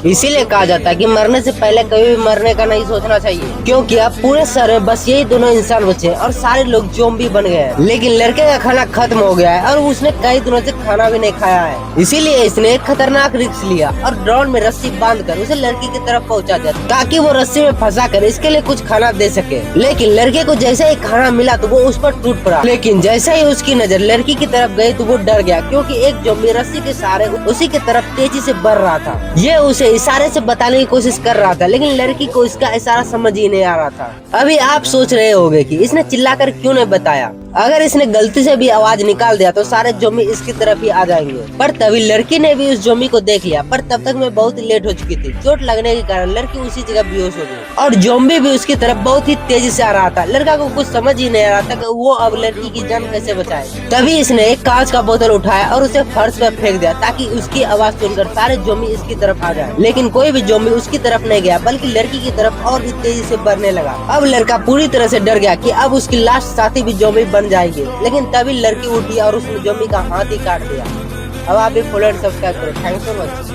इसीलिए कहा जाता है कि मरने से पहले कभी भी मरने का नहीं सोचना चाहिए, क्योंकि अब पूरे शहर में बस यही दोनों इंसान बचे हैं और सारे लोग ज़ॉम्बी बन गए हैं। लेकिन लड़के का खाना खत्म हो गया है और उसने कई दिनों से खाना भी नहीं खाया है। इसीलिए इसने एक खतरनाक रिस्क लिया और ड्रोन में रस्सी बांधकर उसे लड़की की तरफ पहुंचा दिया, ताकि वो रस्सी में फंसा कर इसके लिए कुछ खाना दे सके। लेकिन लड़के को जैसे ही खाना मिला तो वो उस पर टूट पड़ा। लेकिन जैसे ही उसकी नजर लड़की की तरफ गई तो वो डर गया, क्योंकि एक ज़ॉम्बी रस्सी के सहारे उसी की तरफ तेजी से बढ़ रहा था। ये उसे इशारे से बताने की कोशिश कर रहा था, लेकिन लड़की को इसका इशारा समझ ही नहीं आ रहा था। अभी आप सोच रहे होंगे कि इसने चिल्लाकर क्यों नहीं बताया। अगर इसने गलती से भी आवाज निकाल दिया तो सारे ज़ॉम्बी इसकी तरफ ही आ जाएंगे। पर तभी लड़की ने भी उस ज़ॉम्बी को देख लिया, पर तब तक मैं बहुत ही लेट हो चुकी थी। चोट लगने के कारण लड़की उसी जगह बेहोश हो गई और ज़ॉम्बी भी उसकी तरफ बहुत ही तेजी से आ रहा था। लड़का को कुछ समझ ही नहीं आ रहा था कि वो अब लड़की की जान कैसे बचाए। तभी इसने एक कांच का बोतल उठाया और उसे फर्श पर फेंक दिया, ताकि उसकी आवाज सुनकर सारे ज़ॉम्बी इसकी तरफ आ जाए। लेकिन कोई भी ज़ॉम्बी उसकी तरफ नहीं गया, बल्कि लड़की की तरफ और भी तेजी से बढ़ने लगा। अब लड़का पूरी तरह से डर गया कि अब उसकी लास्ट साथी भी ज़ॉम्बी बन जाएगी। लेकिन तभी लड़की उठी और उसने ज़ॉम्बी का हाथ ही काट दिया। अब आप भी फॉलो एंड सब्सक्राइब करें। Thanks for watching.